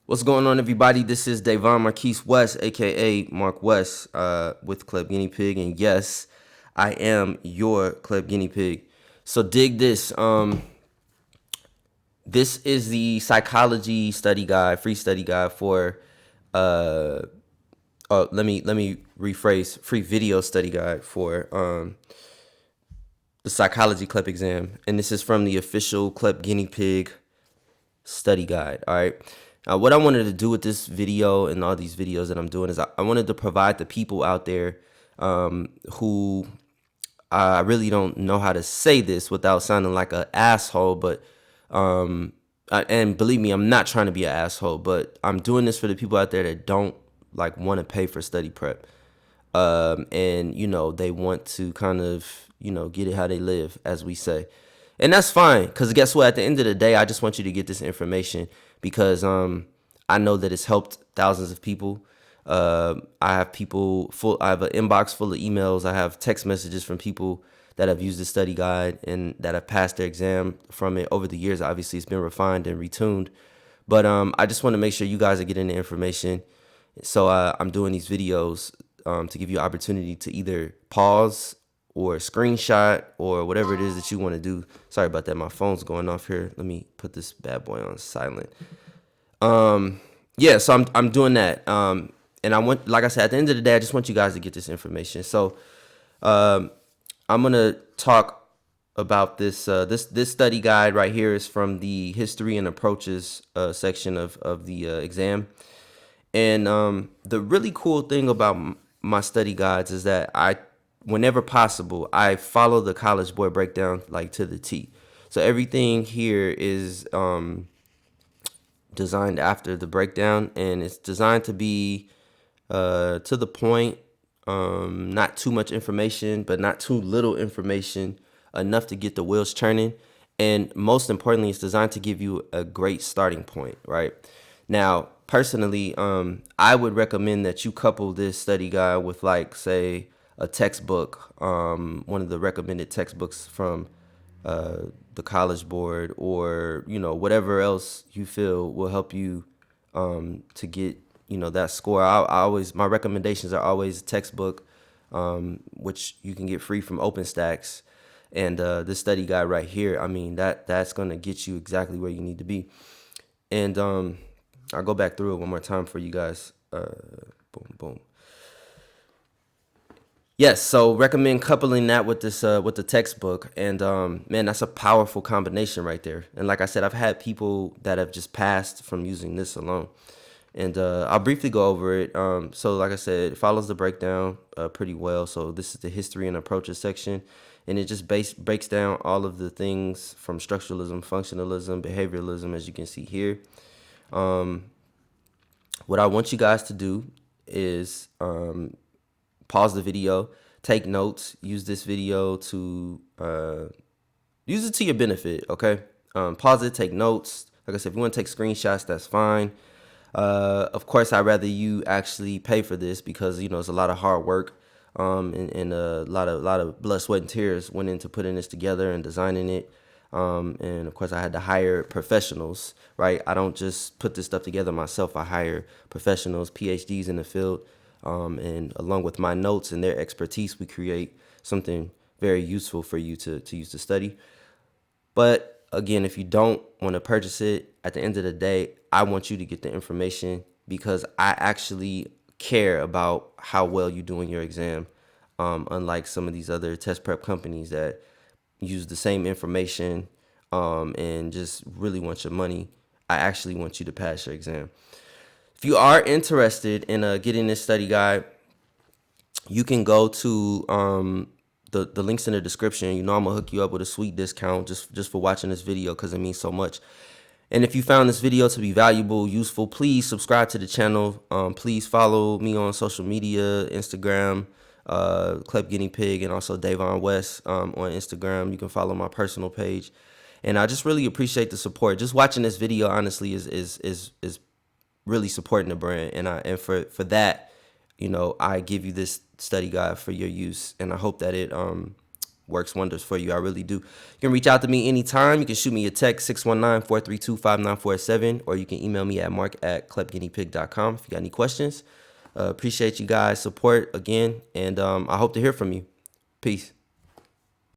What's going on, everybody? This is Davon Marquise West, aka Mark West, with CLEP Guinea Pig, and yes, I am your CLEP Guinea Pig. So dig this. This is the psychology study guide, free study guide for. Let me rephrase. Free video study guide for the psychology CLEP exam, and this is from the official CLEP Guinea Pig study guide. All right. What I wanted to do with this video and all these videos that I'm doing is I wanted to provide the people out there who I really don't know how to say this without sounding like an asshole, but and believe me, I'm not trying to be an asshole, but I'm doing this for the people out there that don't like want to pay for study prep, and they want to kind of get it how they live, as we say. And that's fine, because guess what? At the end of the day, I just want you to get this information because I know that it's helped thousands of people. I have I have an inbox full of emails. I have text messages from people that have used the study guide and that have passed their exam from it over the years. Obviously, it's been refined and retuned. But I just want to make sure you guys are getting the information. So I'm doing these videos to give you opportunity to either pause or screenshot or whatever it is that you want to do. Sorry about that. My phone's going off here. Let me put this bad boy on silent. Yeah, so I'm doing that. And I want, like I said, at the end of the day, I just want you guys to get this information. So I'm gonna talk about this study guide right here is from the history and approaches section of the exam. And the really cool thing about my study guides is that whenever possible, I follow the College Board breakdown like to the T. So everything here is designed after the breakdown, and it's designed to be to the point, not too much information, but not too little information, enough to get the wheels turning. And most importantly, it's designed to give you a great starting point, right? Now, personally, I would recommend that you couple this study guide with, like, say, a textbook, one of the recommended textbooks from the College Board, or whatever else you feel will help you to get that score. I always, my recommendations are always a textbook, which you can get free from OpenStax, and this study guide right here. I mean that's gonna get you exactly where you need to be. And I'll go back through it one more time for you guys. Boom, boom. Yes, so recommend coupling that with this with the textbook, and man, that's a powerful combination right there. And like I said, I've had people that have just passed from using this alone, and I'll briefly go over it. So like I said, it follows the breakdown pretty well. So this is the history and approaches section, and it just breaks down all of the things from structuralism, functionalism, behavioralism, as you can see here. What I want you guys to do is pause the video, take notes, use this video to use it to your benefit, okay? Pause it, take notes. Like I said, if you want to take screenshots, that's fine. Of course, I'd rather you actually pay for this because it's a lot of hard work, and a lot of blood, sweat, and tears went into putting this together and designing it. And of course, I had to hire professionals, right? I don't just put this stuff together myself. I hire professionals, PhDs in the field. And along with my notes and their expertise, we create something very useful for you to use to study. But again, if you don't want to purchase it, at the end of the day, I want you to get the information because I actually care about how well you do in your exam. Unlike some of these other test prep companies that use the same information and just really want your money, I actually want you to pass your exam. If you are interested in getting this study guide, you can go to the links in the description. I'm gonna hook you up with a sweet discount just for watching this video because it means so much. And if you found this video to be valuable, useful, please subscribe to the channel. Please follow me on social media, Instagram, CLEP Guinea Pig, and also Davon West on Instagram. You can follow my personal page. And I just really appreciate the support. Just watching this video, honestly, is really supporting the brand, and for that, I give you this study guide for your use, and I hope that it works wonders for you. I really do. You can reach out to me anytime. You can shoot me a text, 619-432-5947, or you can email me at mark@clepguineapig.com if you got any questions. Appreciate you guys' support again, and I hope to hear from you. Peace.